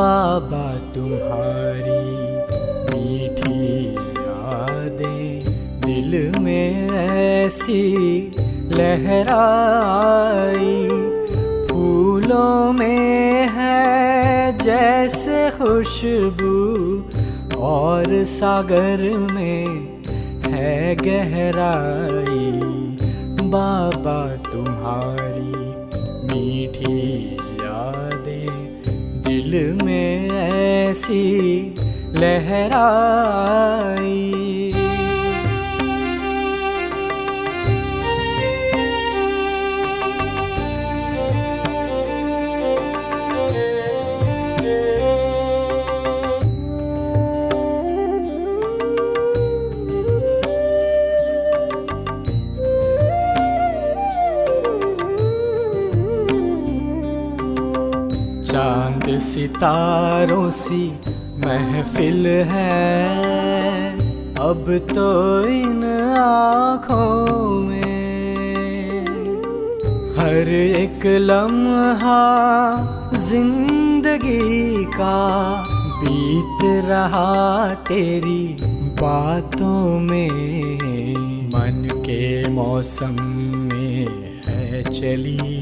बाबा तुम्हारी मीठी यादें दिल में ऐसी लहराई, फूलों में है जैसे खुशबू और सागर में है गहराई। बाबा तुम्हारी मीठी यादें दिल में ऐसी लहराई। चांद सितारों सी महफिल है अब तो इन आँखों में, हर एक लम्हा जिंदगी का बीत रहा तेरी बातों में। मन के मौसम में है चली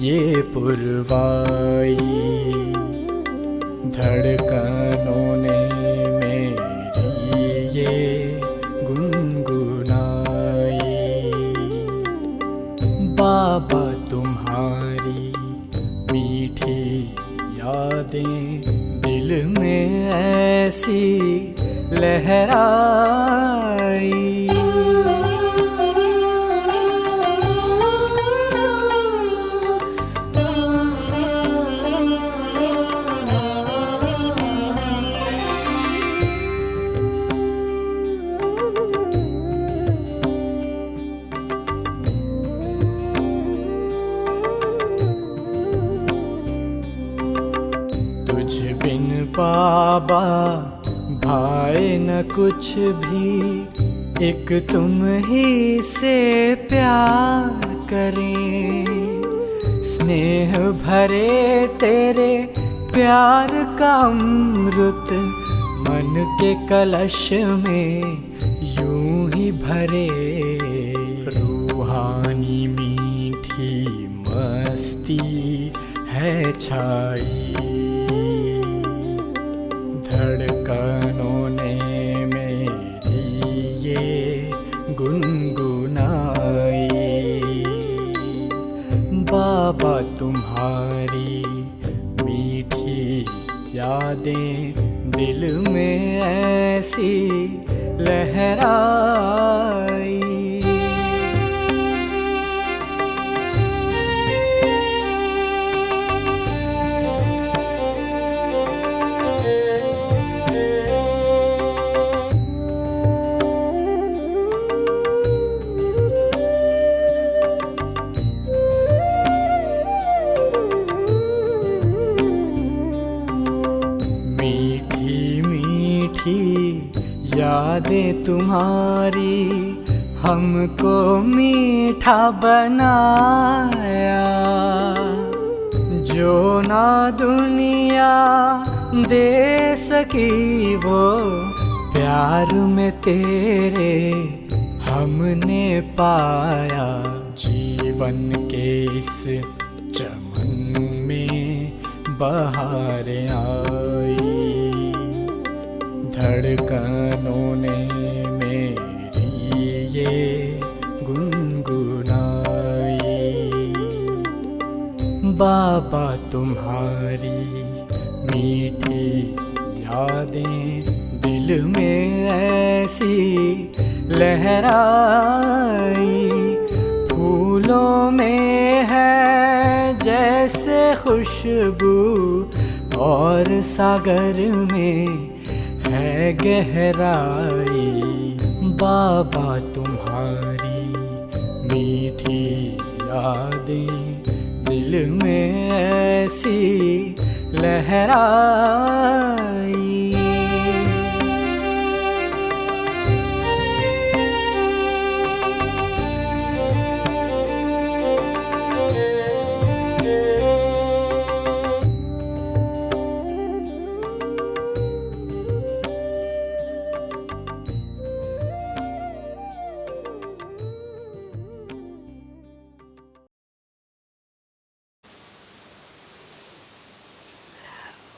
ये पुरवाई, धड़कनों ने मेरी ये गुनगुनाई। बाबा तुम्हारी मीठी यादें दिल में ऐसी लहराई। तुझ बिन बाबा भाए न कुछ भी, एक तुम ही से प्यार करें। स्नेह भरे तेरे प्यार का अमृत मन के कलश में यूं ही भरे। रूहानी मीठी मस्ती है छाई, धड़कनों ने मेरी ये गुनगुनाई। बाबा तुम्हारी मीठी यादें दिल में ऐसी लहराई। यादें तुम्हारी हमको मीठा बनाया, जो ना दुनिया दे सकी वो प्यार में तेरे हमने पाया। जीवन के इस चमन में बहारें आई, धड़कनों ने मेरी ये गुनगुनाई। बाबा तुम्हारी मीठी यादें दिल में ऐसी लहराई, फूलों में है जैसे खुशबू और सागर में है गहराई। बाबा तुम्हारी मीठी यादें दिल में ऐसी लहराई।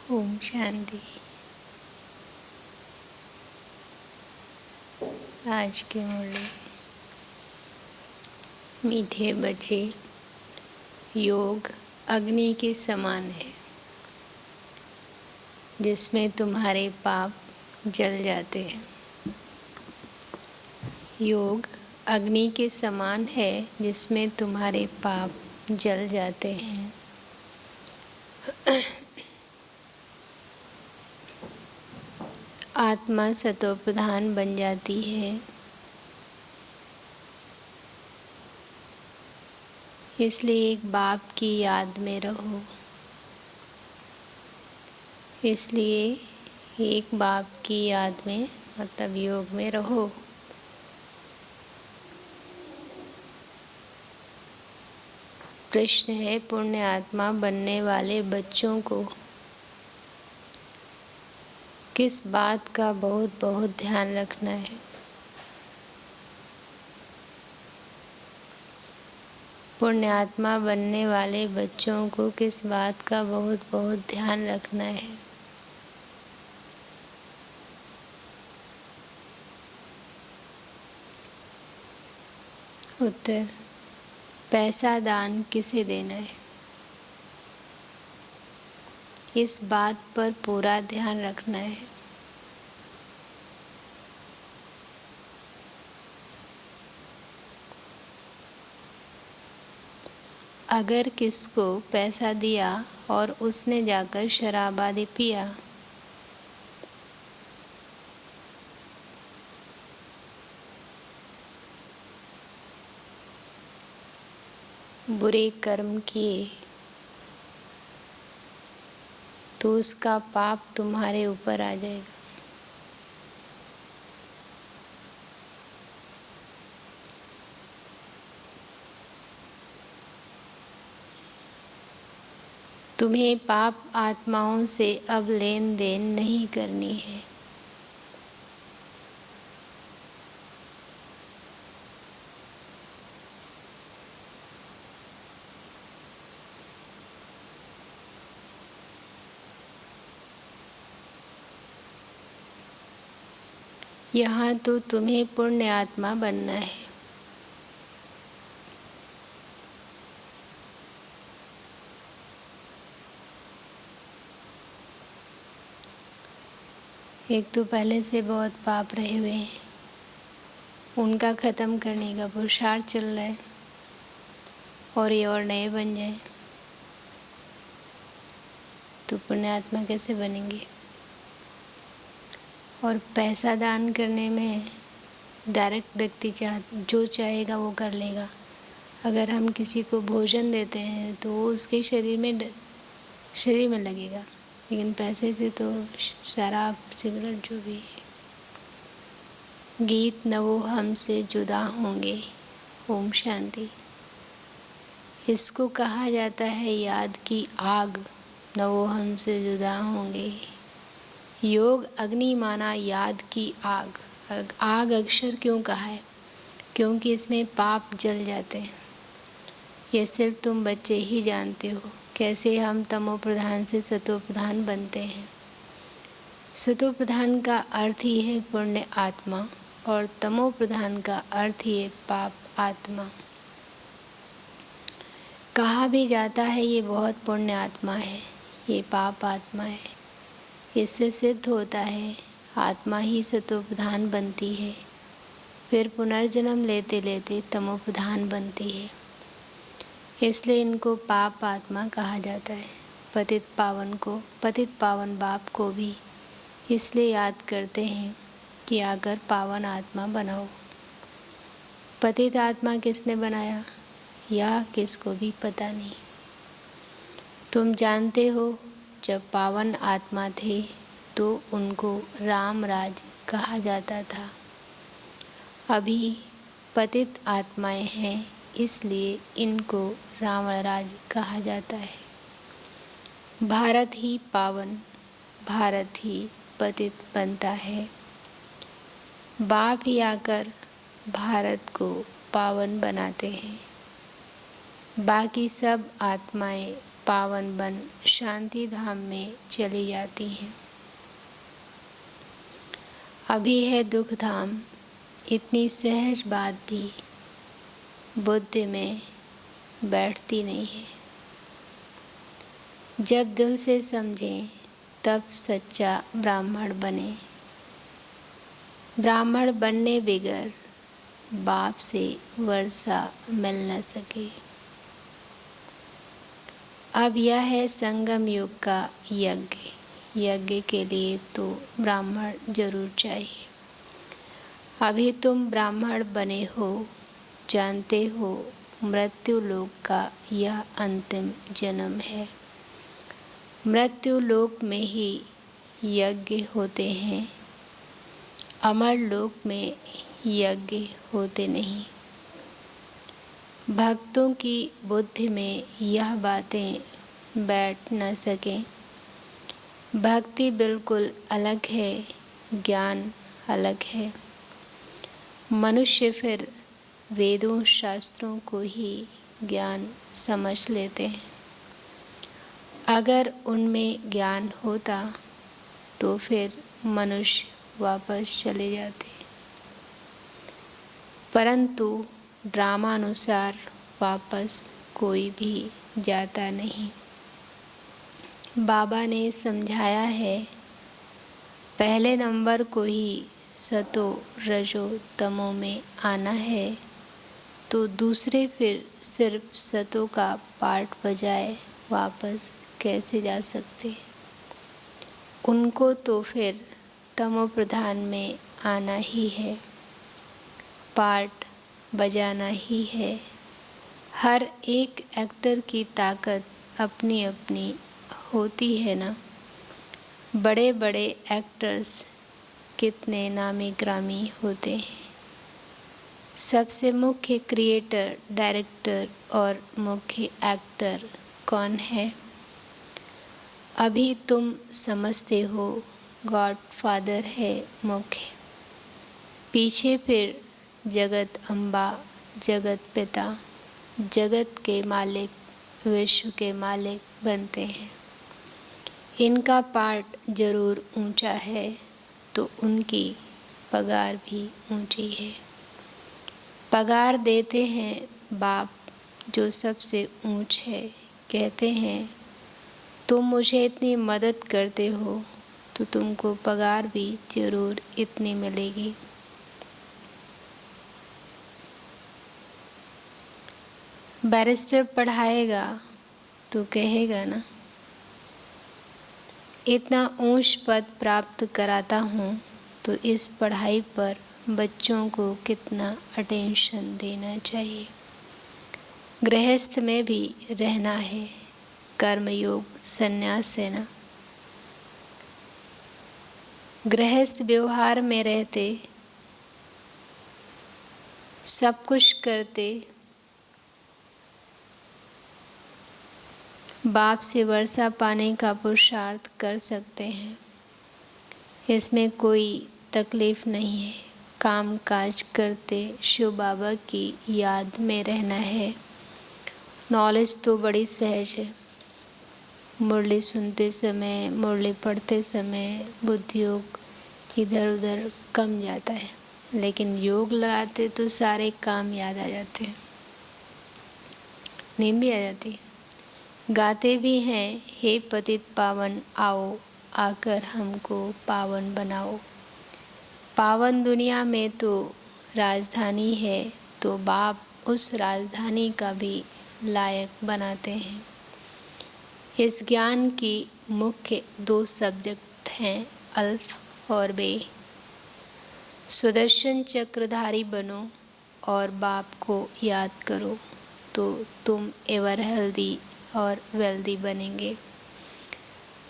ओम शांति। आज की मुरली। मीठे बच्चे, योग अग्नि के समान है जिसमें तुम्हारे पाप जल जाते हैं। योग अग्नि के समान है जिसमें तुम्हारे पाप जल जाते हैं। आत्मा सतो प्रधान बन जाती है, इसलिए एक बाप की याद में रहो। इसलिए एक बाप की याद में मतलब योग में रहो। प्रश्न है, पुण्य आत्मा बनने वाले बच्चों को किस बात का बहुत बहुत ध्यान रखना है? पुण्य आत्मा बनने वाले बच्चों को किस बात का बहुत बहुत ध्यान रखना है? उत्तर, पैसा दान किसे देना है, इस बात पर पूरा ध्यान रखना है। अगर किसको पैसा दिया और उसने जाकर शराब आदि पिया, बुरे कर्म किए, तो उसका पाप तुम्हारे ऊपर आ जाएगा। तुम्हें पाप आत्माओं से अब लेन देन नहीं करनी है। यहाँ तो तुम्हें पुण्य आत्मा बनना है। एक तो पहले से बहुत पाप रहे हुए हैं, उनका ख़त्म करने का पुरुषार्थ चल रहा है और ये और नए बन जाए तो पुण्य आत्मा कैसे बनेंगे? और पैसा दान करने में डायरेक्ट व्यक्ति जो चाहेगा वो कर लेगा। अगर हम किसी को भोजन देते हैं तो वो उसके शरीर में लगेगा, लेकिन पैसे से तो शराब सिगरेट जो भी है। गीत न वो हमसे जुदा होंगे। ओम शांति। इसको कहा जाता है याद की आग, न वो हमसे जुदा होंगे। योग अग्नि माना याद की आग। आग अक्षर क्यों कहा है? क्योंकि इसमें पाप जल जाते हैं। ये सिर्फ तुम बच्चे ही जानते हो कैसे हम तमो प्रधान से सतो प्रधान बनते हैं। सतो प्रधान का अर्थ ही है पुण्य आत्मा और तमो प्रधान का अर्थ ही है पाप आत्मा। कहा भी जाता है ये बहुत पुण्य आत्मा है, ये पाप आत्मा है। इससे सिद्ध होता है आत्मा ही सतो प्रधान बनती है, फिर पुनर्जन्म लेते लेते तमो प्रधान बनती है। इसलिए इनको पाप आत्मा कहा जाता है। पतित पावन बाप को भी इसलिए याद करते हैं कि आकर पावन आत्मा बनाओ। पतित आत्मा किसने बनाया या किसको भी पता नहीं। तुम जानते हो जब पावन आत्मा थे तो उनको राम राज कहा जाता था। अभी पतित आत्माएं हैं इसलिए इनको रावण राज कहा जाता है। भारत ही पावन, भारत ही पतित बनता है। बाप ही आकर भारत को पावन बनाते हैं। बाकी सब आत्माएं पावन बन शांति धाम में चली जाती हैं। अभी है दुख धाम, इतनी सहज बात भी बुद्धि में बैठती नहीं है। जब दिल से समझें तब सच्चा ब्राह्मण बने। ब्राह्मण बनने बगैर बाप से वर्षा मिल न सके। अब यह है संगम युग का यज्ञ। यज्ञ के लिए तो ब्राह्मण जरूर चाहिए। अभी तुम ब्राह्मण बने हो, जानते हो मृत्यु लोक का यह अंतिम जन्म है। मृत्यु लोक में ही यज्ञ होते हैं, अमर लोक में यज्ञ होते नहीं। भक्तों की बुद्धि में यह बातें बैठ न सकें। भक्ति बिल्कुल अलग है, ज्ञान अलग है। मनुष्य फिर वेदों शास्त्रों को ही ज्ञान समझ लेते हैं। अगर उनमें ज्ञान होता तो फिर मनुष्य वापस चले जाते, परंतु ड्रामानुसार वापस कोई भी जाता नहीं। बाबा ने समझाया है, पहले नंबर को ही सतो रजो तमो में आना है, तो दूसरे फिर सिर्फ सतो का पाठ बजाए वापस कैसे जा सकते। उनको तो फिर तमो प्रधान में आना ही है, पार्ट बजाना ही है। हर एक एक्टर की ताकत अपनी अपनी होती है ना। बड़े बड़े एक्टर्स कितने नामी ग्रामी होते हैं। सबसे मुख्य क्रिएटर, डायरेक्टर और मुख्य एक्टर कौन है? अभी तुम समझते हो गॉड फादर है मुख्य, पीछे फिर जगत अम्बा, जगत पिता, जगत के मालिक, विश्व के मालिक बनते हैं। इनका पार्ट जरूर ऊंचा है तो उनकी पगार भी ऊंची है। पगार देते हैं बाप जो सबसे ऊंच है। कहते हैं तुम मुझे इतनी मदद करते हो तो तुमको पगार भी जरूर इतनी मिलेगी। बैरिस्टर पढ़ाएगा तो कहेगा ना, इतना ऊंच पद प्राप्त कराता हूँ तो इस पढ़ाई पर बच्चों को कितना अटेंशन देना चाहिए। गृहस्थ में भी रहना है, कर्मयोग संन्यास है ना। गृहस्थ व्यवहार में रहते, सब कुछ करते, बाप से वर्षा पाने का पुरुषार्थ कर सकते हैं। इसमें कोई तकलीफ नहीं है। काम काज करते शिव बाबा की याद में रहना है। नॉलेज तो बड़ी सहज है। मुरली सुनते समय, मुरली पढ़ते समय बुद्धि योग इधर उधर कम जाता है, लेकिन योग लगाते तो सारे काम याद आ जाते हैं, नींद भी आ जाती है। गाते भी हैं, हे पतित पावन आओ, आकर हमको पावन बनाओ। पावन दुनिया में तो राजधानी है, तो बाप उस राजधानी का भी लायक बनाते हैं। इस ज्ञान की मुख्य 2 सब्जेक्ट हैं, अल्फ और बे। सुदर्शन चक्रधारी बनो और बाप को याद करो तो तुम एवर हेल्दी और वेल्दी बनेंगे।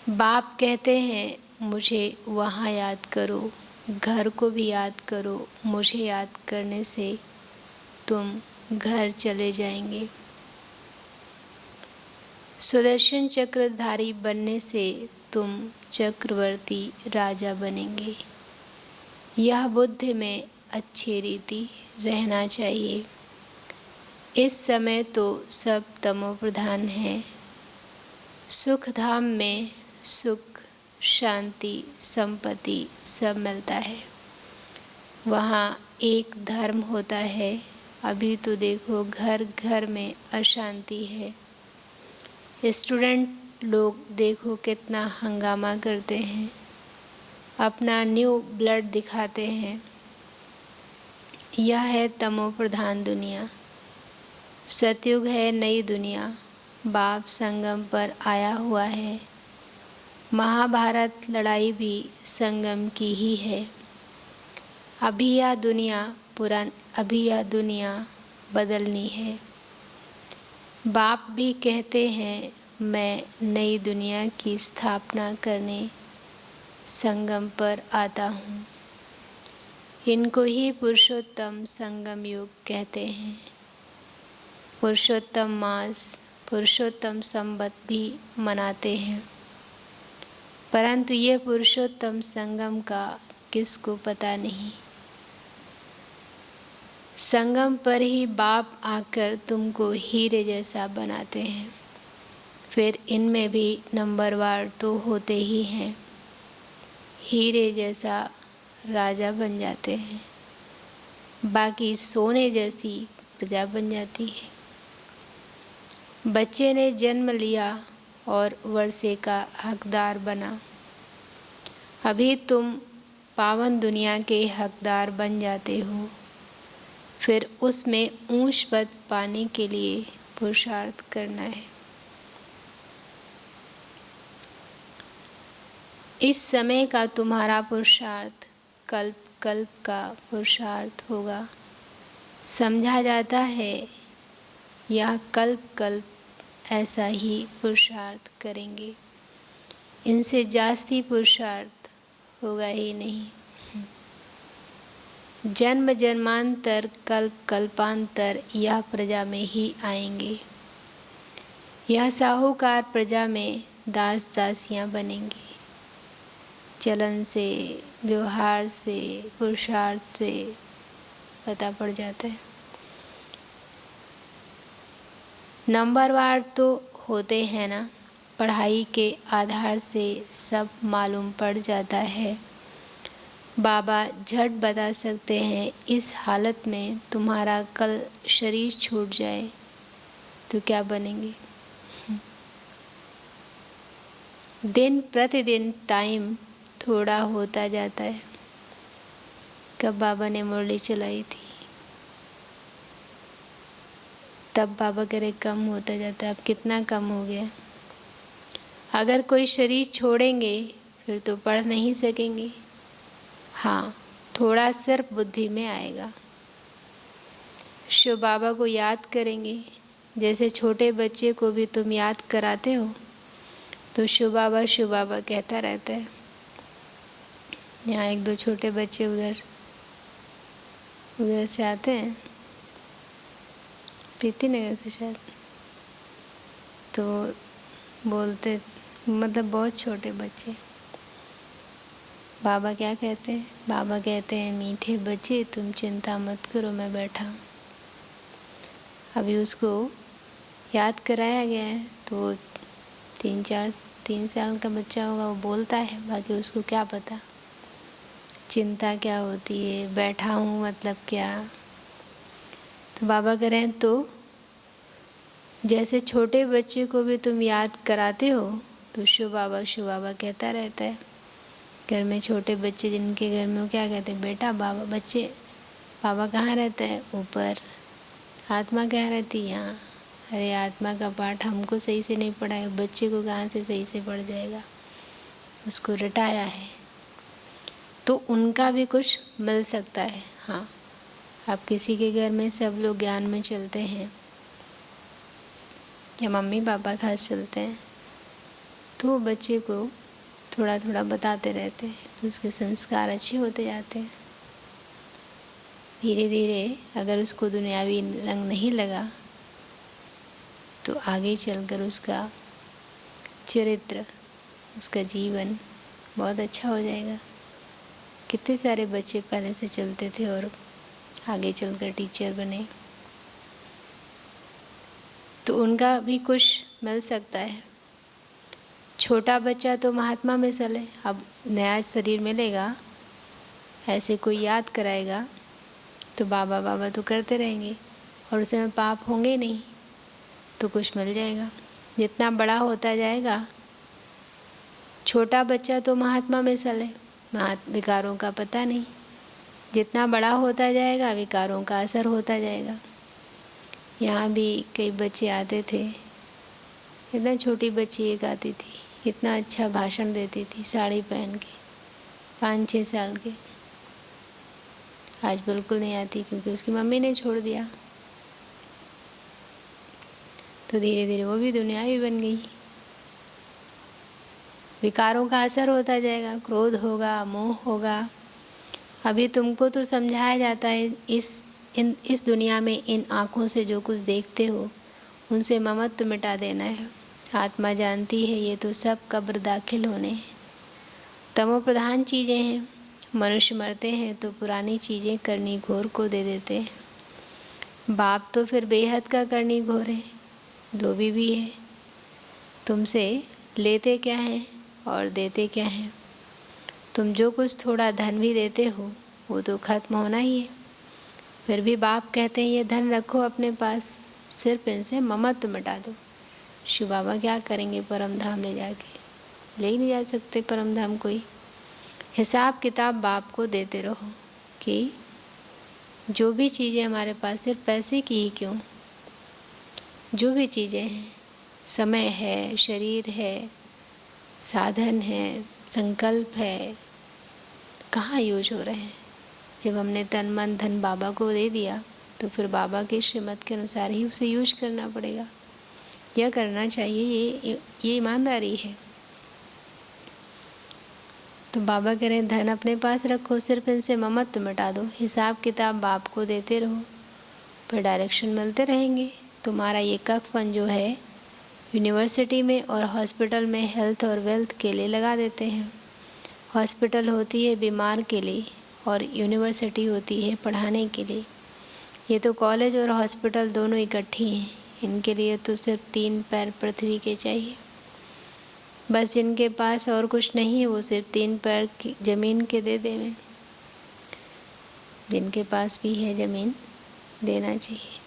बाप कहते हैं मुझे वहाँ याद करो, घर को भी याद करो। मुझे याद करने से तुम घर चले जाएंगे। सुदर्शन चक्रधारी बनने से तुम चक्रवर्ती राजा बनेंगे। यह बुद्धि में अच्छी रीति रहना चाहिए। इस समय तो सब तमो प्रधान है, सुख धाम में सुख, शांति, संपत्ति सब मिलता है। वहाँ एक धर्म होता है। अभी तो देखो घर घर में अशांति है। स्टूडेंट लोग देखो कितना हंगामा करते हैं, अपना न्यू ब्लड दिखाते हैं। यह है तमो प्रधान दुनिया। सतयुग है नई दुनिया। बाप संगम पर आया हुआ है। महाभारत लड़ाई भी संगम की ही है। अभी यह दुनिया बदलनी है। बाप भी कहते हैं मैं नई दुनिया की स्थापना करने संगम पर आता हूँ। इनको ही पुरुषोत्तम संगम युग कहते हैं। पुरुषोत्तम मास, पुरुषोत्तम संवत भी मनाते हैं, परंतु ये पुरुषोत्तम संगम का किसको पता नहीं। संगम पर ही बाप आकर तुमको हीरे जैसा बनाते हैं। फिर इनमें भी नंबरवार तो होते ही हैं। हीरे जैसा राजा बन जाते हैं, बाकी सोने जैसी प्रजा बन जाती है। बच्चे ने जन्म लिया और वर्षे का हकदार बना। अभी तुम पावन दुनिया के हकदार बन जाते हो। फिर उसमें ऊंच पद पाने के लिए पुरुषार्थ करना है। इस समय का तुम्हारा पुरुषार्थ कल्प कल्प का पुरुषार्थ होगा। समझा जाता है यह कल्प कल्प ऐसा ही पुरुषार्थ करेंगे। इनसे जास्ती पुरुषार्थ होगा ही नहीं। जन्म जन्मांतर कल्प कल्पांतर यह प्रजा में ही आएंगे। यह साहूकार प्रजा में दास दासियां बनेंगे। चलन से, व्यवहार से, पुरुषार्थ से पता पड़ जाता है। नंबरवार तो होते हैं ना, पढ़ाई के आधार से सब मालूम पड़ जाता है। बाबा झट बता सकते हैं इस हालत में तुम्हारा कल शरीर छूट जाए तो क्या बनेंगे। दिन प्रतिदिन टाइम थोड़ा होता जाता है। कब बाबा ने मुरली चलाई थी तब बाबा करे कम होता जाता है। अब कितना कम हो गया। अगर कोई शरीर छोड़ेंगे फिर तो पढ़ नहीं सकेंगे। हाँ, थोड़ा सिर्फ बुद्धि में आएगा। शिव बाबा को याद करेंगे। जैसे छोटे बच्चे को भी तुम याद कराते हो तो शिव बाबा कहता रहता है। यहाँ एक दो छोटे बच्चे उधर से आते हैं, प्रीति नगर से शायद, तो बोलते, मतलब बहुत छोटे बच्चे, बाबा क्या कहते हैं? बाबा कहते हैं मीठे बच्चे तुम चिंता मत करो, मैं बैठा हूँ। अभी उसको याद कराया गया है तो 3 साल का बच्चा होगा, वो बोलता है, बाकी उसको क्या पता चिंता क्या होती है, बैठा हूँ मतलब क्या। तो बाबा कह रहे हैं तो जैसे छोटे बच्चे को भी तुम याद कराते हो तो शिव बाबा कहता रहता है। घर में छोटे बच्चे जिनके घर में वो क्या कहते हैं, बेटा बाबा, बच्चे बाबा कहाँ रहता है? ऊपर। आत्मा क्या रहती है? यहाँ। अरे आत्मा का पाठ हमको सही से नहीं पढ़ा है, बच्चे को कहाँ से सही से पढ़ जाएगा, उसको रटाया है। तो उनका भी कुछ मिल सकता है। हाँ, आप किसी के घर में सब लोग ज्ञान में चलते हैं या मम्मी पापा खास चलते हैं तो बच्चे को थोड़ा थोड़ा बताते रहते हैं तो उसके संस्कार अच्छे होते जाते हैं। धीरे धीरे अगर उसको दुनियावी रंग नहीं लगा तो आगे चलकर उसका चरित्र, उसका जीवन बहुत अच्छा हो जाएगा। कितने सारे बच्चे पहले से चलते थे और आगे चलकर टीचर बने, तो उनका भी कुछ मिल सकता है। छोटा बच्चा तो महात्मा में चले, अब नया शरीर मिलेगा, ऐसे कोई याद कराएगा तो बाबा बाबा तो करते रहेंगे और उसमें पाप होंगे नहीं, तो कुछ मिल जाएगा। जितना बड़ा होता जाएगा, छोटा बच्चा तो महात्मा में चले, विकारों का पता नहीं, जितना बड़ा होता जाएगा विकारों का असर होता जाएगा। यहाँ भी कई बच्चे आते थे, इतना छोटी बच्ची एक आती थी, इतना अच्छा भाषण देती थी साड़ी पहन के, 5-6 साल के। आज बिल्कुल नहीं आती क्योंकि उसकी मम्मी ने छोड़ दिया, तो धीरे धीरे वो भी दुनियावी बन गई। विकारों का असर होता जाएगा, क्रोध होगा, मोह होगा। अभी तुमको तो समझाया जाता है इस दुनिया में इन आँखों से जो कुछ देखते हो उनसे ममत्व मिटा देना है। आत्मा जानती है ये तो सब कब्र दाखिल होने हैं, तमो प्रधान चीज़ें हैं। मनुष्य मरते हैं तो पुरानी चीज़ें करनी घोर को दे देते हैं। बाप तो फिर बेहद का करनी घोर है, धोबी भी है। तुमसे लेते क्या हैं और देते क्या हैं। तुम जो कुछ थोड़ा धन भी देते हो वो तो खत्म होना ही है। फिर भी बाप कहते हैं ये धन रखो अपने पास, सिर्फ इनसे ममत्व मिटा दो। शिव बाबा क्या करेंगे परम धाम ले जाके, ले ही नहीं जा सकते परम धाम कोई। हिसाब किताब बाप को देते रहो कि जो भी चीज़ें हमारे पास, सिर्फ पैसे की ही क्यों, जो भी चीज़ें हैं, समय है, शरीर है, साधन है, संकल्प है, कहाँ यूज हो रहे हैं। जब हमने तन मन धन बाबा को दे दिया तो फिर बाबा के श्रीमत के अनुसार ही उसे यूज करना पड़ेगा। यह करना चाहिए, ये ईमानदारी है। तो बाबा कह रहे हैं धन अपने पास रखो, सिर्फ इनसे ममत्व मिटा दो, हिसाब किताब बाप को देते रहो, फिर डायरेक्शन मिलते रहेंगे। तुम्हारा ये कफन जो है यूनिवर्सिटी में और हॉस्पिटल में हेल्थ और वेल्थ के लिए लगा देते हैं। हॉस्पिटल होती है बीमार के लिए और यूनिवर्सिटी होती है पढ़ाने के लिए। ये तो कॉलेज और हॉस्पिटल दोनों इकट्ठी हैं, इनके लिए तो सिर्फ 3 पैर पृथ्वी के चाहिए। बस जिनके पास और कुछ नहीं है वो सिर्फ 3 पैर की ज़मीन के दे देवें। जिनके पास भी है ज़मीन देना चाहिए,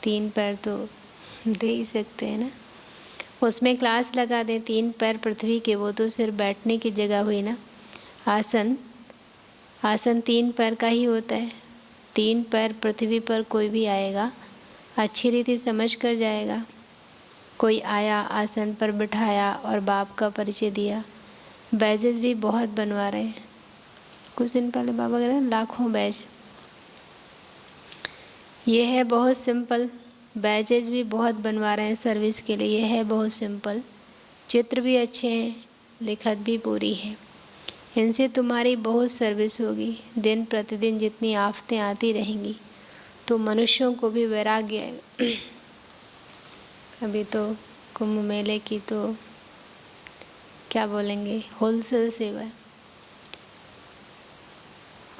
3 पैर तो दे ही सकते हैं ना। उसमें क्लास लगा दें 3 पैर पृथ्वी के, वो तो सिर्फ बैठने की जगह हुई ना। आसन 3 पैर का ही होता है। 3 पैर पृथ्वी पर कोई भी आएगा अच्छी रीति समझ कर जाएगा। कोई आया, आसन पर बिठाया और बाप का परिचय दिया। बैजेस भी बहुत बनवा रहे हैं, कुछ दिन पहले बाबा कह रहे हैं लाखों बैज। ये है बहुत सिंपल, बैजेज भी बहुत बनवा रहे हैं सर्विस के लिए। ये है बहुत सिंपल, चित्र भी अच्छे हैं, लिखत भी पूरी है। इनसे तुम्हारी बहुत सर्विस होगी। दिन प्रतिदिन जितनी आफतें आती रहेंगी तो मनुष्यों को भी वैराग्य आएगा। अभी तो कुंभ मेले की तो क्या बोलेंगे, होलसेल सेवा है।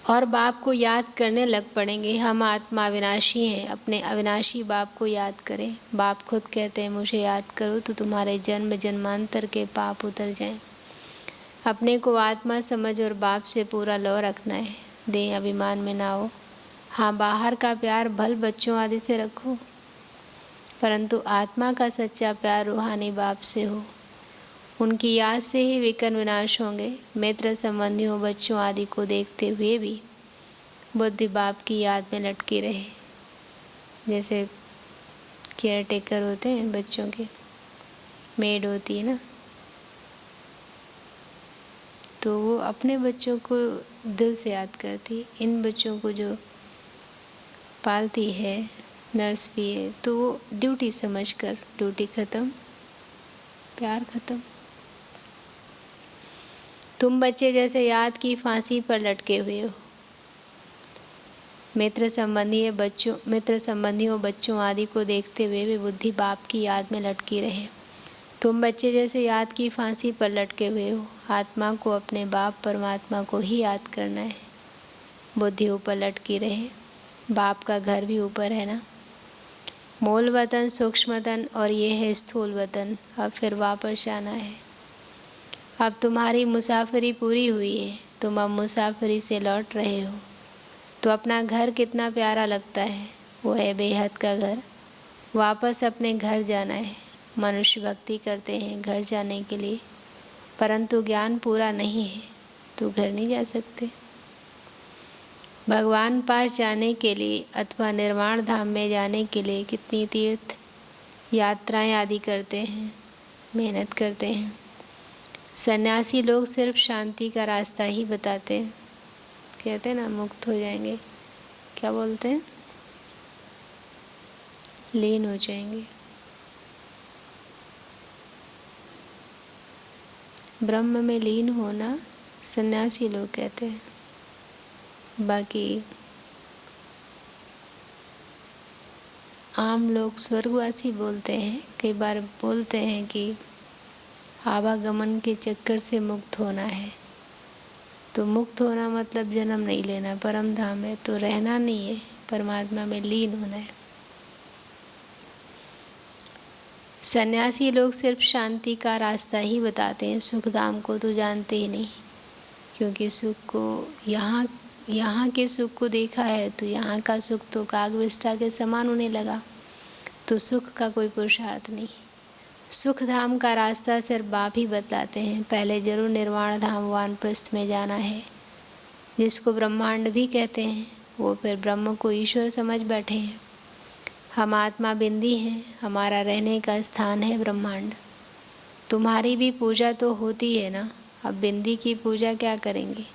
और बाप को याद करने लग पड़ेंगे। हम आत्मा अविनाशी हैं, अपने अविनाशी बाप को याद करें। बाप खुद कहते हैं मुझे याद करो तो तुम्हारे जन्म जन्मांतर के पाप उतर जाएं। अपने को आत्मा समझ और बाप से पूरा लौ रखना है। देह अभिमान में ना हो। हाँ, बाहर का प्यार भल बच्चों आदि से रखो, परंतु आत्मा का सच्चा प्यार रूहानी बाप से हो। उनकी याद से ही विकर्ण विनाश होंगे। मित्र संबंधियों बच्चों आदि को देखते हुए भी बुद्धि बाप की याद में लटकी रहे। जैसे केयर टेकर होते हैं बच्चों के, मेड होती है ना, तो वो अपने बच्चों को दिल से याद करती। इन बच्चों को जो पालती है, नर्स भी है, तो वो ड्यूटी समझकर, ड्यूटी ख़त्म प्यार ख़त्म। तुम बच्चे जैसे याद की फांसी पर लटके हुए हो। मित्र संबंधियों बच्चों आदि को देखते हुए भी बुद्धि बाप की याद में लटकी रहे। तुम बच्चे जैसे याद की फांसी पर लटके हुए हो। आत्मा को अपने बाप परमात्मा को ही याद करना है। बुद्धि ऊपर लटकी रहे। बाप का घर भी ऊपर है ना। मूल वतन, सूक्ष्म वतन और ये है स्थूल वतन। अब फिर वापस जाना है। अब तुम्हारी मुसाफरी पूरी हुई है, तुम अब मुसाफरी से लौट रहे हो, तो अपना घर कितना प्यारा लगता है। वो है बेहद का घर। वापस अपने घर जाना है। मनुष्य भक्ति करते हैं घर जाने के लिए, परंतु ज्ञान पूरा नहीं है तो घर नहीं जा सकते। भगवान पास जाने के लिए अथवा निर्वाण धाम में जाने के लिए कितनी तीर्थ यात्राएं आदि करते हैं, मेहनत करते हैं। सन्यासी लोग सिर्फ शांति का रास्ता ही बताते हैं। कहते हैं ना मुक्त हो जाएंगे, क्या बोलते हैं, लीन हो जाएंगे। ब्रह्म में लीन होना सन्यासी लोग कहते हैं। बाकी आम लोग स्वर्गवासी बोलते हैं। कई बार बोलते हैं कि आवागमन के चक्कर से मुक्त होना है। तो मुक्त होना मतलब जन्म नहीं लेना, परम धाम है तो रहना नहीं है, परमात्मा में लीन होना है। सन्यासी लोग सिर्फ शांति का रास्ता ही बताते हैं, सुख धाम को तो जानते ही नहीं, क्योंकि सुख को यहाँ के सुख को देखा है तो यहाँ का सुख तो कागविष्ठा के समान होने लगा, तो सुख का कोई पुरुषार्थ नहीं। सुख धाम का रास्ता सिर्फ बाप ही बतलाते हैं। पहले जरूर निर्वाण धाम वानप्रस्थ में जाना है, जिसको ब्रह्मांड भी कहते हैं। वो फिर ब्रह्म को ईश्वर समझ बैठे हैं। हम आत्मा बिंदी हैं, हमारा रहने का स्थान है ब्रह्मांड। तुम्हारी भी पूजा तो होती है ना, अब बिंदी की पूजा क्या करेंगे।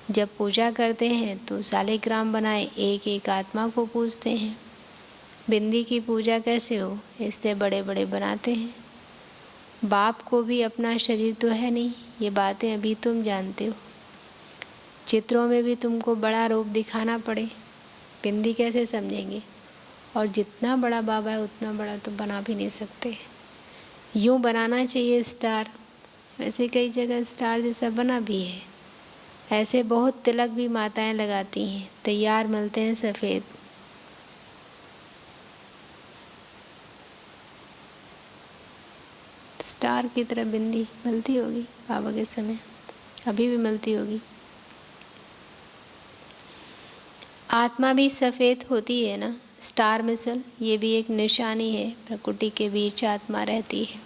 जब पूजा करते हैं तो शालिग्राम बनाए एक एक आत्मा को पूजते हैं। बिंदी की पूजा कैसे हो, इससे बड़े बड़े बनाते हैं। बाप को भी अपना शरीर तो है नहीं, ये बातें अभी तुम जानते हो। चित्रों में भी तुमको बड़ा रूप दिखाना पड़े, बिंदी कैसे समझेंगे। और जितना बड़ा बाबा है उतना बड़ा तो बना भी नहीं सकते। यूँ बनाना चाहिए स्टार, वैसे कई जगह स्टार जैसा बना भी है। ऐसे बहुत तिलक भी माताएं लगाती हैं, तैयार मिलते हैं सफ़ेद। स्टार की तरह बिंदी मिलती होगी बाबा के समय, अभी भी मिलती होगी। आत्मा भी सफ़ेद होती है ना, स्टार मिसल, ये भी एक निशानी है। प्रकृति के बीच आत्मा रहती है,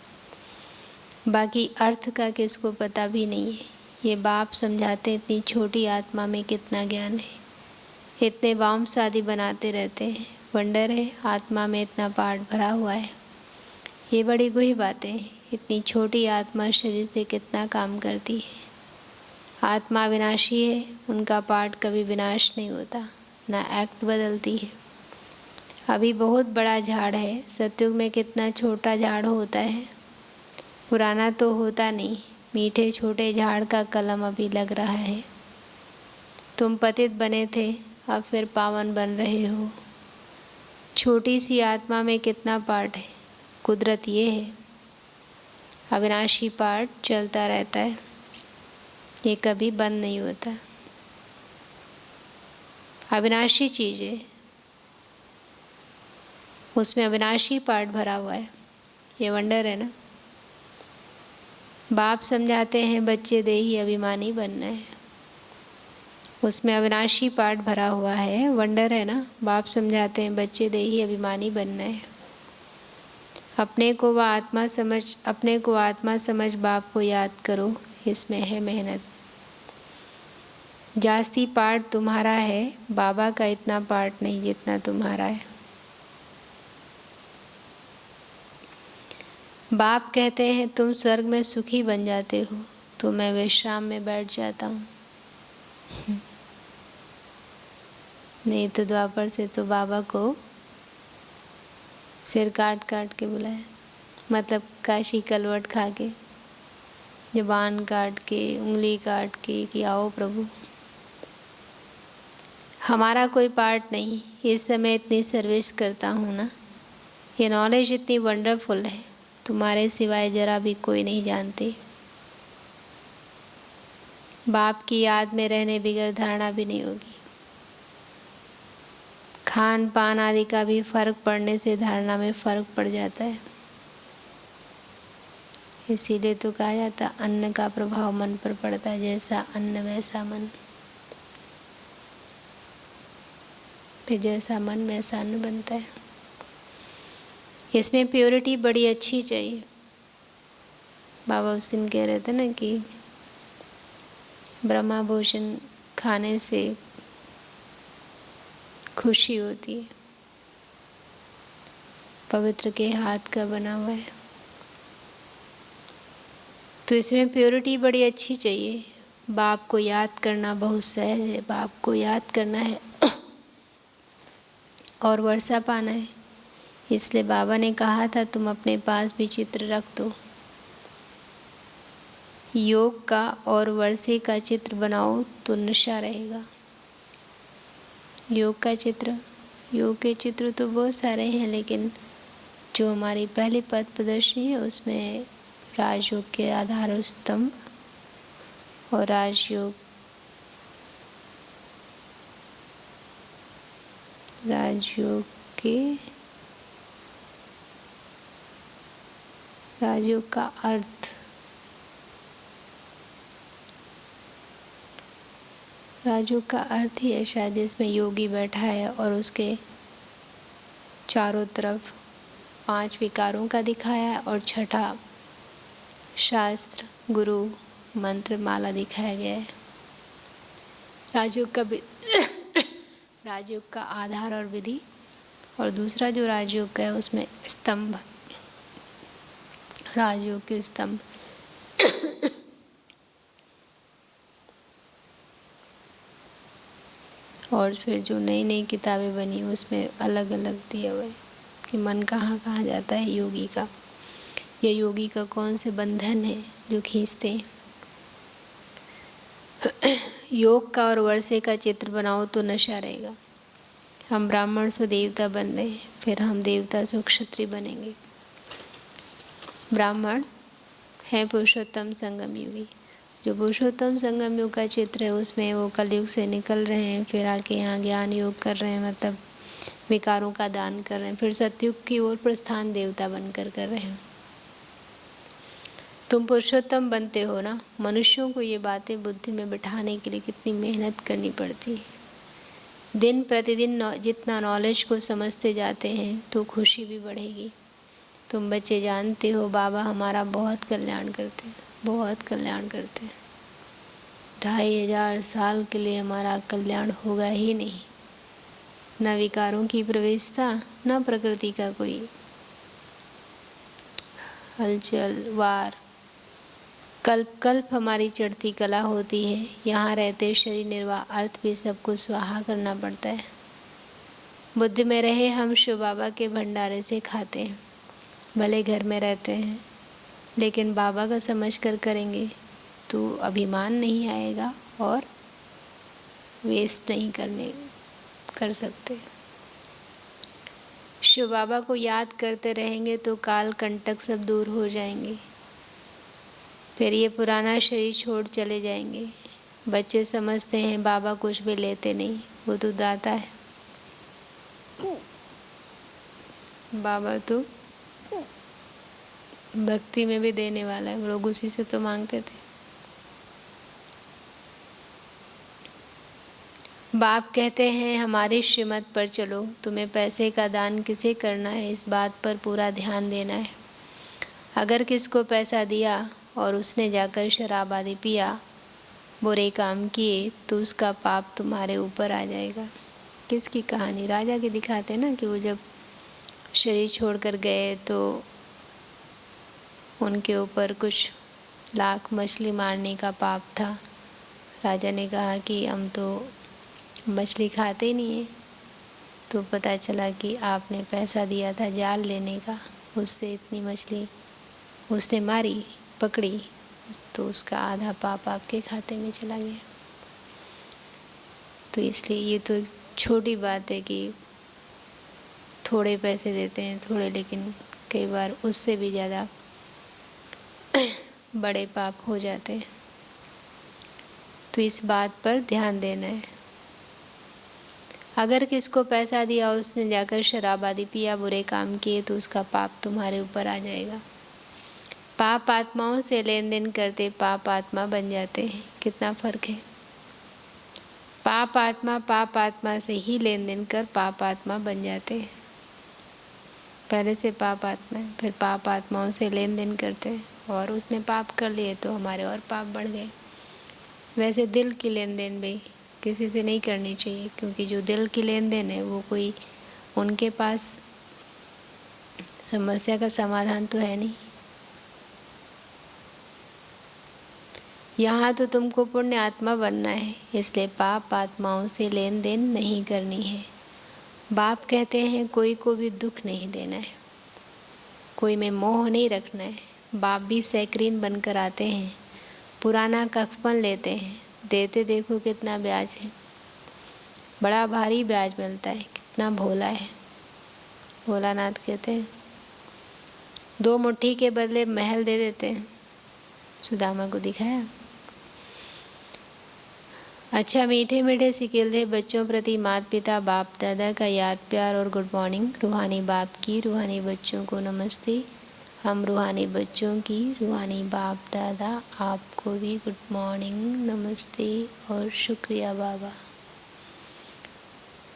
बाकी अर्थ का किसको पता भी नहीं है। ये बाप समझाते इतनी छोटी आत्मा में कितना ज्ञान है। इतने वाम्स आदि बनाते रहते हैं। वंडर है आत्मा में इतना पार्ट भरा हुआ है। ये बड़ी गुही बातें हैं। इतनी छोटी आत्मा शरीर से कितना काम करती है। आत्मा विनाशी है, उनका पार्ट कभी विनाश नहीं होता, ना एक्ट बदलती है। अभी बहुत बड़ा झाड़ है, सतयुग में कितना छोटा झाड़ होता है, पुराना तो होता नहीं। मीठे छोटे झाड़ का कलम अभी लग रहा है। तुम पतित बने थे, अब फिर पावन बन रहे हो। छोटी सी आत्मा में कितना पार्ट है। कुदरत ये है, अविनाशी पार्ट चलता रहता है, ये कभी बंद नहीं होता। अविनाशी चीज़ है, उसमें अविनाशी पार्ट भरा हुआ है। ये वंडर है ना। बाप समझाते हैं बच्चे देही अभिमानी बनना है, उसमें अविनाशी पार्ट भरा हुआ है। वंडर है ना। बाप समझाते हैं बच्चे देही अभिमानी बनना है। अपने को आत्मा समझ बाप को याद करो, इसमें है मेहनत। जास्ती पार्ट तुम्हारा है, बाबा का इतना पार्ट नहीं जितना तुम्हारा है। बाप कहते हैं तुम स्वर्ग में सुखी बन जाते हो, तो मैं विश्राम में बैठ जाता हूँ। नहीं तो द्वापर से तो बाबा को सिर काट काट के बुलाया, मतलब काशी कलवट खा के, जुबान काट के, उंगली काट के कि आओ प्रभु। हमारा कोई पार्ट नहीं। इस समय इतनी सर्विस करता हूँ ना, ये नॉलेज इतनी वंडरफुल है, तुम्हारे सिवाय जरा भी कोई नहीं जानते। बाप की याद में रहने बिगड़ धारणा भी नहीं होगी। खान पान आदि का भी फर्क पड़ने से धारणा में फर्क पड़ जाता है। इसीलिए तो कहा जाता अन्न का प्रभाव मन पर पड़ता है, जैसा अन्न वैसा मन, फिर जैसा मन वैसा अन्न बनता है। इसमें प्योरिटी बड़ी अच्छी चाहिए। बाबा उस दिन कह रहे थे ना कि ब्रह्मा भोजन खाने से खुशी होती है, पवित्र के हाथ का बना हुआ है। तो इसमें प्योरिटी बड़ी अच्छी चाहिए। बाप को याद करना बहुत सहज है, बाप को याद करना है और वर्षा पाना है। इसलिए बाबा ने कहा था तुम अपने पास भी चित्र रख दो, योग का और वर्षे का चित्र बनाओ तो नशा रहेगा। योग का चित्र, योग के चित्र तो बहुत सारे हैं, लेकिन जो हमारी पहली पथ प्रदर्शनी है उसमें राजयोग के आधार स्तंभ और राजयोग का अर्थ, राजयोग का अर्थ ही है शायद, जिसमें योगी बैठा है और उसके चारों तरफ 5 विकारों का दिखाया है और छठा शास्त्र गुरु मंत्र माला दिखाया गया है। राजयोग का आधार और विधि, और दूसरा जो राजयोग का है उसमें स्तंभ, राजयोग के स्तंभ। और फिर जो नई नई किताबें बनी उसमें अलग अलग दिया हुआ है कि मन कहाँ कहाँ जाता है योगी का, या योगी का कौन से बंधन है जो खींचते हैं। योग का और वर्षे का चित्र बनाओ तो नशा रहेगा। हम ब्राह्मण से देवता बन रहे हैं, फिर हम देवता से क्षत्रिय बनेंगे। ब्राह्मण है पुरुषोत्तम संगम युगी, जो पुरुषोत्तम संगम युग का चित्र है उसमें वो कलयुग से निकल रहे हैं, फिर आके यहाँ ज्ञान योग कर रहे हैं, मतलब विकारों का दान कर रहे हैं, फिर सतयुग की ओर प्रस्थान देवता बनकर कर रहे हैं। तुम पुरुषोत्तम बनते हो ना। मनुष्यों को ये बातें बुद्धि में बिठाने के लिए कितनी मेहनत करनी पड़ती है। दिन प्रतिदिन जितना नॉलेज को समझते जाते हैं तो खुशी भी बढ़ेगी। तुम बच्चे जानते हो बाबा हमारा बहुत कल्याण करते हैं, बहुत कल्याण करते हैं। 2500 साल के लिए हमारा कल्याण होगा ही नहीं। न विकारों की प्रवेशता, न प्रकृति का कोई हलचल वार। कल्प कल्प हमारी चढ़ती कला होती है। यहाँ रहते शरीर निर्वाह अर्थ भी सबको स्वाहा करना पड़ता है। बुद्धि में रहे हम शिव बाबा के भंडारे से खाते हैं, भले घर में रहते हैं, लेकिन बाबा का समझ कर करेंगे तो अभिमान नहीं आएगा और वेस्ट नहीं कर सकते। शिव बाबा को याद करते रहेंगे तो काल कंटक सब दूर हो जाएंगे। फिर ये पुराना शरीर छोड़ चले जाएंगे। बच्चे समझते हैं बाबा कुछ भी लेते नहीं, वो तो दाता है। बाबा तो भक्ति में भी देने वाला है, लोग उसी से तो मांगते थे। बाप कहते हैं हमारी श्रीमत पर चलो, तुम्हें पैसे का दान किसे करना है इस बात पर पूरा ध्यान देना है। अगर किसको पैसा दिया और उसने जाकर शराब आदि पिया, बुरे काम किए, तो उसका पाप तुम्हारे ऊपर आ जाएगा। किसकी कहानी? राजा की दिखाते ना कि वो जब शरीर छोड़कर गए तो उनके ऊपर कुछ लाख मछली मारने का पाप था। राजा ने कहा कि हम तो मछली खाते ही नहीं है। तो पता चला कि आपने पैसा दिया था जाल लेने का, उससे इतनी मछली उसने मारी, पकड़ी, तो उसका आधा पाप आपके खाते में चला गया। तो इसलिए ये तो एक छोटी बात है कि थोड़े पैसे देते हैं थोड़े, लेकिन कई बार उससे भी ज़्यादा बड़े पाप हो जाते हैं। तो इस बात पर ध्यान देना है। अगर किसको पैसा दिया और उसने जाकर शराब आदि पिया, बुरे काम किए, तो उसका पाप तुम्हारे ऊपर आ जाएगा। पाप आत्माओं से लेन देन करते पाप आत्मा बन जाते हैं। कितना फर्क है। पाप आत्मा से ही लेन देन कर पाप आत्मा बन जाते हैं। पहले से पाप आत्मा है, फिर पाप आत्माओं से लेन देन करते हैं और उसने पाप कर लिए तो हमारे और पाप बढ़ गए। वैसे दिल की लेन देन भी किसी से नहीं करनी चाहिए, क्योंकि जो दिल की लेन देन है वो कोई उनके पास समस्या का समाधान तो है नहीं। यहाँ तो तुमको पुण्य आत्मा बनना है, इसलिए पाप आत्माओं से लेन देन नहीं करनी है। बाप कहते हैं कोई को भी दुख नहीं देना है, कोई में मोह नहीं रखना है। बाप भी सैकरीन बनकर आते हैं, पुराना कफन लेते हैं, देते देखो कितना ब्याज है, बड़ा भारी ब्याज मिलता है। कितना भोला है। भोलानाथ कहते हैं 2 मुट्ठी के बदले महल दे देते हैं। सुदामा को दिखाया। अच्छा, मीठे मीठे सिकिलधे बच्चों प्रति माता पिता बाप दादा का याद प्यार और गुड मॉर्निंग। रूहानी बाप की रूहानी बच्चों को नमस्ते। हम रूहानी बच्चों की रूहानी बाप दादा आपको भी गुड मॉर्निंग, नमस्ते और शुक्रिया बाबा।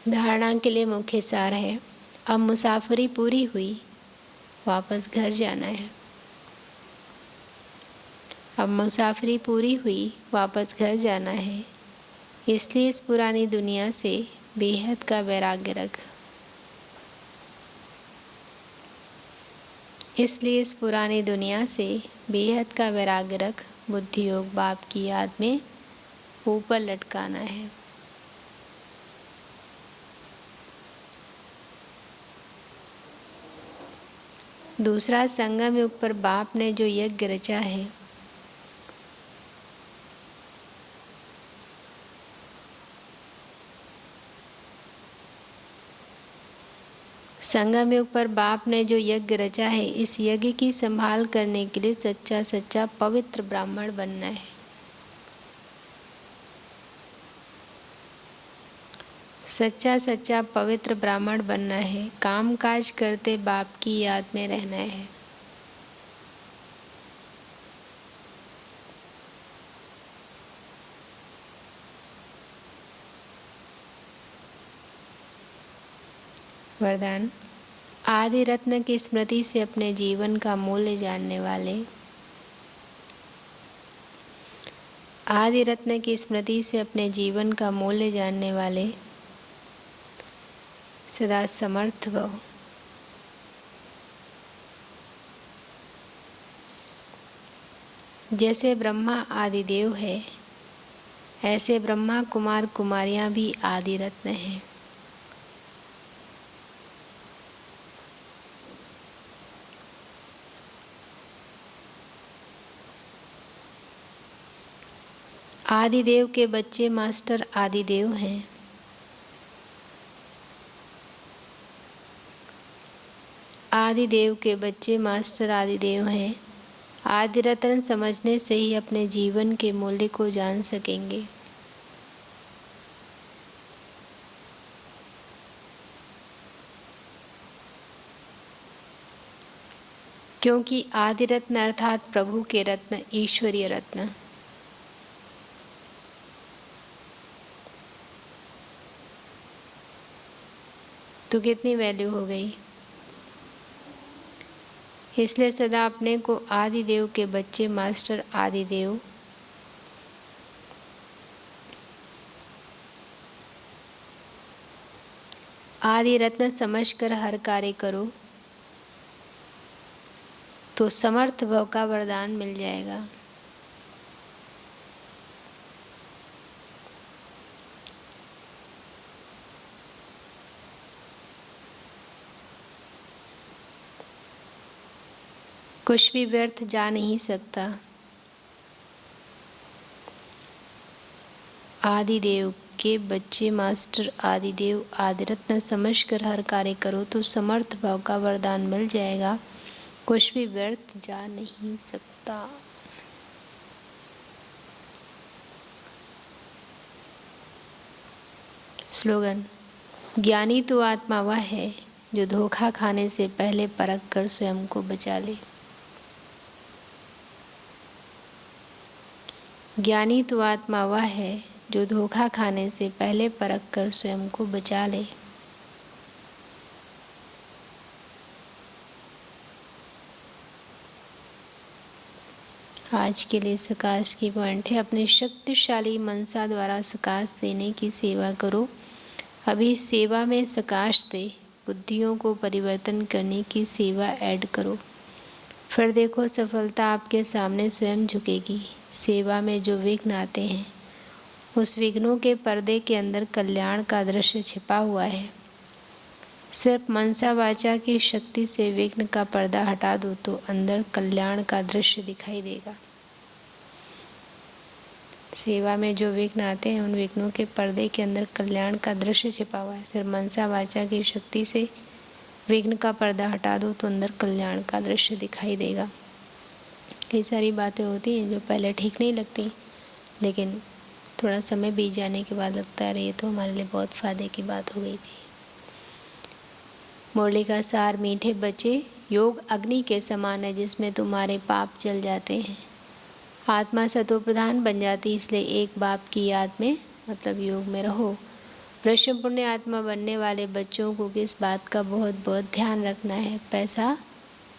धारणा के लिए मुख्य सार है, अब मुसाफरी पूरी हुई, वापस घर जाना है। अब मुसाफरी पूरी हुई, वापस घर जाना है। इसलिए इस पुरानी दुनिया से बेहद का वैराग्य रख। इसलिए इस पुरानी दुनिया से बेहद का वैराग्य रख। बुद्धि योग बाप की याद में ऊपर लटकाना है। दूसरा, संगम युग पर बाप ने जो यज्ञ रचा है, संगम युग पर बाप ने जो यज्ञ रचा है, इस यज्ञ की संभाल करने के लिए सच्चा सच्चा पवित्र ब्राह्मण बनना है। सच्चा सच्चा पवित्र ब्राह्मण बनना है। काम काज करते बाप की याद में रहना है। वरदान, आदि रत्न की स्मृति से अपने जीवन का मूल्य जानने वाले, आदि रत्न की स्मृति से अपने जीवन का मूल्य जानने वाले सदा समर्थ भव। जैसे ब्रह्मा आदि देव है, ऐसे ब्रह्मा कुमार कुमारियां भी आदि रत्न हैं। आदिदेव के बच्चे मास्टर आदिदेव हैं। आदिदेव के बच्चे मास्टर आदिदेव हैं। आदि रत्न समझने से ही अपने जीवन के मूल्य को जान सकेंगे। क्योंकि आदि रत्न अर्थात प्रभु के रत्न, ईश्वरीय रत्न, तो कितनी वैल्यू हो गई। इसलिए सदा अपने को आदिदेव के बच्चे मास्टर आदिदेव, आदि रत्न समझकर हर कार्य करो तो समर्थ भव का वरदान मिल जाएगा। कुछ भी व्यर्थ जा नहीं सकता। आदिदेव के बच्चे मास्टर आदिदेव आदिरत्न समझकर हर कार्य करो तो समर्थ भाव का वरदान मिल जाएगा। कुछ भी व्यर्थ जा नहीं सकता। स्लोगन, ज्ञानी तो आत्मा वह है जो धोखा खाने से पहले परख कर स्वयं को बचा ले। ज्ञानी तो आत्मा वह है जो धोखा खाने से पहले परख कर स्वयं को बचा ले। आज के लिए सकाश की पॉइंट है, अपने शक्तिशाली मनसा द्वारा सकाश देने की सेवा करो। अभी सेवा में सकाश दे, बुद्धियों को परिवर्तन करने की सेवा ऐड करो। फिर देखो सफलता आपके सामने स्वयं झुकेगी। सेवा में जो विघ्न आते हैं, उस विघ्नों के पर्दे के अंदर कल्याण का दृश्य छिपा हुआ है। सिर्फ मनसा वाचा की शक्ति से विघ्न का पर्दा हटा दो तो अंदर कल्याण का दृश्य दिखाई देगा। सेवा में जो विघ्न आते हैं, उन विघ्नों के पर्दे के अंदर कल्याण का दृश्य छिपा हुआ है। सिर्फ मनसा वाचा की शक्ति से विघ्न का पर्दा हटा दो तो अंदर कल्याण का दृश्य दिखाई देगा। कई सारी बातें होती हैं जो पहले ठीक नहीं लगती, लेकिन थोड़ा समय बीत जाने के बाद लगता है ये तो हमारे लिए बहुत फ़ायदे की बात हो गई थी। मुरली का सार, मीठे बच्चे, योग अग्नि के समान है जिसमें तुम्हारे पाप जल जाते हैं। आत्मा सतो प्रधान बन जाती, इसलिए एक बाप की याद में मतलब योग में रहो। वृषभ पुण्य आत्मा बनने वाले बच्चों को किस बात का बहुत बहुत ध्यान रखना है? पैसा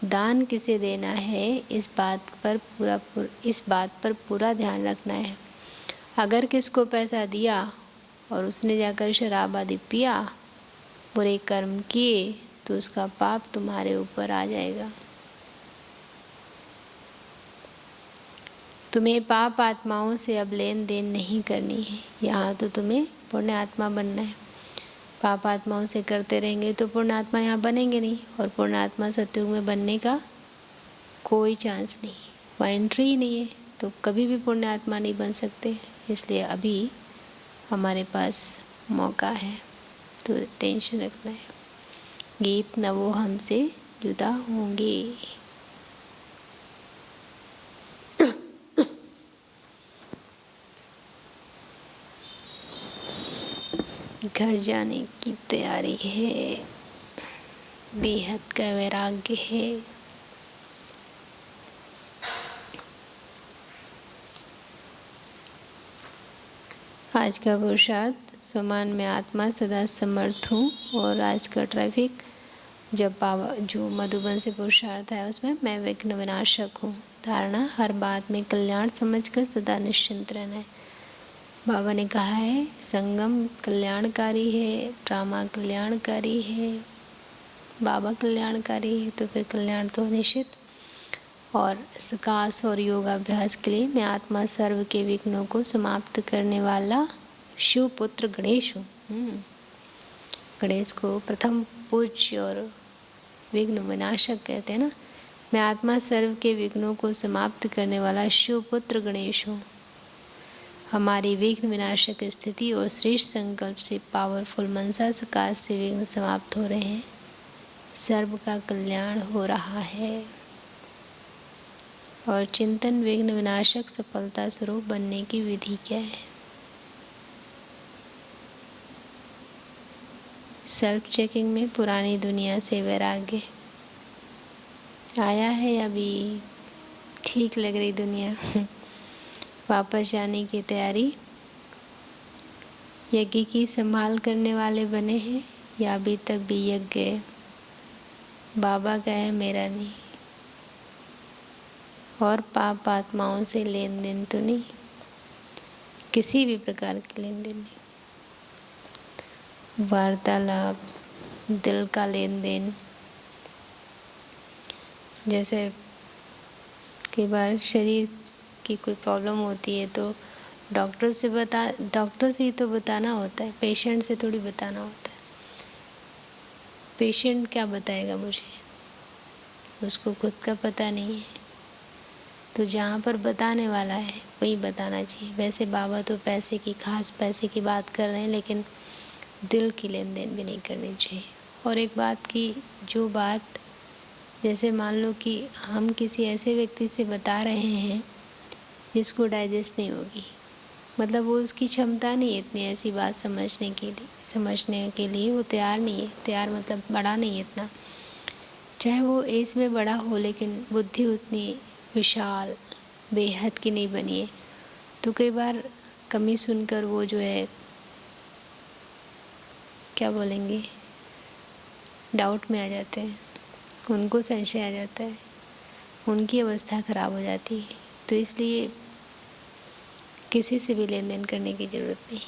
दान किसे देना है, इस बात पर पूरा ध्यान रखना है। अगर किसको पैसा दिया और उसने जाकर शराब आदि पिया, बुरे कर्म किए, तो उसका पाप तुम्हारे ऊपर आ जाएगा। तुम्हें पाप आत्माओं से अब लेन देन नहीं करनी है। यहाँ तो तुम्हें पुण्य आत्मा बनना है। पाप आत्माओं से करते रहेंगे तो पुण्य आत्मा यहाँ बनेंगे नहीं, और पुण्य आत्मा सतयुग में बनने का कोई चांस नहीं, वहाँ एंट्री ही नहीं है, तो कभी भी पुण्य आत्मा नहीं बन सकते। इसलिए अभी हमारे पास मौका है, तो टेंशन रखना है। गीत न वो हमसे जुदा होंगे। घर जाने की तैयारी है, बेहद का वैराग्य है। आज का पुरुषार्थ, समान में आत्मा सदा समर्थ हूँ। और आज का ट्रैफिक, जब बाबा जो मधुबन से पुरुषार्थ है उसमें मैं विघ्न विनाशक हूँ। धारणा, हर बात में कल्याण समझकर सदा निश्चिंत रहना है। बाबा ने कहा है संगम कल्याणकारी है, ड्रामा कल्याणकारी है, बाबा कल्याणकारी है, तो फिर कल्याण तो निश्चित। और सकाश और योगाभ्यास के लिए मैं आत्मा सर्व के विघ्नों को समाप्त करने वाला शिव पुत्र गणेश हूँ। गणेश को प्रथम पूज्य और विघ्न विनाशक कहते हैं ना। मैं आत्मा सर्व के विघ्नों को समाप्त करने वाला शिव पुत्र गणेश हूँ। हमारी विघ्न विनाशक स्थिति और श्रेष्ठ संकल्प से पावरफुल मनसा सकाश से विघ्न समाप्त हो रहे हैं। सर्व का कल्याण हो रहा है। और चिंतन, विघ्न विनाशक सफलता स्वरूप बनने की विधि क्या है? सेल्फ चेकिंग में पुरानी दुनिया से वैराग्य आया है, अभी ठीक लग रही दुनिया वापस जाने की तैयारी। यज्ञ की संभाल करने वाले बने हैं या अभी तक भी यज्ञ बाबा का है, मेरा नहीं। और पाप आत्माओं से लेन देन तो नहीं, किसी भी प्रकार के लेन देन नहीं। वार्तालाप, दिल का लेन देन। जैसे कई बार शरीर की कोई प्रॉब्लम होती है तो डॉक्टर से ही तो बताना होता है, पेशेंट से थोड़ी बताना होता है। पेशेंट क्या बताएगा मुझे, उसको खुद का पता नहीं है। तो जहाँ पर बताने वाला है वही बताना चाहिए। वैसे बाबा तो पैसे की बात कर रहे हैं, लेकिन दिल की लेन देन भी नहीं करनी चाहिए। और एक बात की, जो बात जैसे मान लो कि हम किसी ऐसे व्यक्ति से बता रहे हैं जिसको डाइजेस्ट नहीं होगी, मतलब वो उसकी क्षमता नहीं है इतनी ऐसी बात समझने के लिए वो तैयार नहीं है। तैयार मतलब बड़ा नहीं है इतना, चाहे वो एज में बड़ा हो, लेकिन बुद्धि उतनी विशाल बेहद की नहीं बनी है। तो कई बार कमी सुनकर वो जो है क्या बोलेंगे, डाउट में आ जाते हैं, उनको संशय आ जाता है, उनकी अवस्था ख़राब हो जाती है। तो इसलिए किसी से भी लेन देन करने की ज़रूरत नहीं।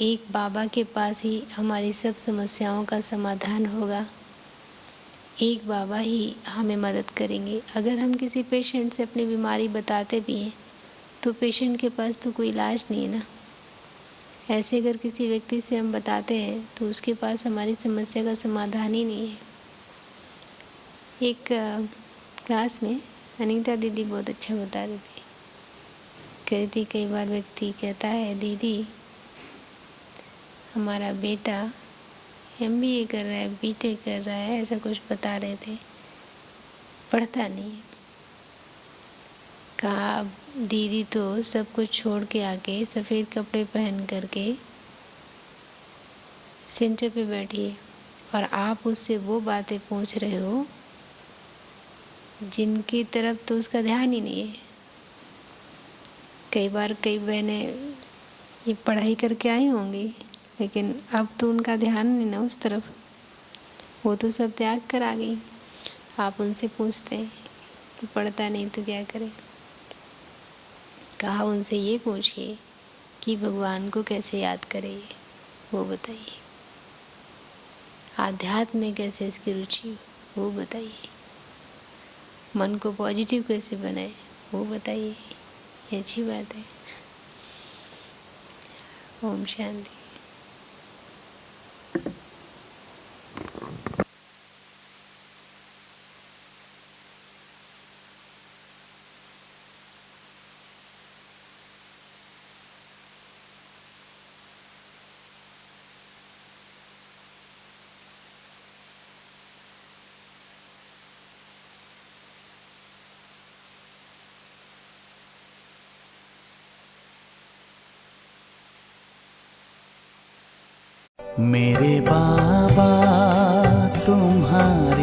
एक बाबा के पास ही हमारी सब समस्याओं का समाधान होगा। एक बाबा ही हमें मदद करेंगे। अगर हम किसी पेशेंट से अपनी बीमारी बताते भी हैं तो पेशेंट के पास तो कोई इलाज नहीं है ना। ऐसे अगर किसी व्यक्ति से हम बताते हैं तो उसके पास हमारी समस्या का समाधान ही नहीं है। एक क्लास में अनीता दीदी बहुत अच्छा बता रही थी, कह रही थी कई बार व्यक्ति कहता है दीदी हमारा बेटा MBA कर रहा है, BTech कर रहा है, ऐसा कुछ बता रहे थे, पढ़ता नहीं है। कहा दीदी तो सब कुछ छोड़ के आके सफ़ेद कपड़े पहन करके सेंटर पे बैठी है और आप उससे वो बातें पूछ रहे हो जिनकी तरफ तो उसका ध्यान ही नहीं है। कई बार कई बहनें ये पढ़ाई करके आई होंगी लेकिन अब तो उनका ध्यान नहीं ना उस तरफ, वो तो सब त्याग कर आ गई। आप उनसे पूछते हैं कि पढ़ता नहीं तो क्या करें। कहा उनसे ये पूछिए कि भगवान को कैसे याद करें, वो बताइए। आध्यात्म में कैसे इसकी रुचि हो वो बताइए। मन को पॉजिटिव कैसे बनाए वो बताइए। ये अच्छी बात है। ओम शांति। मेरे बाबा तुम्हारे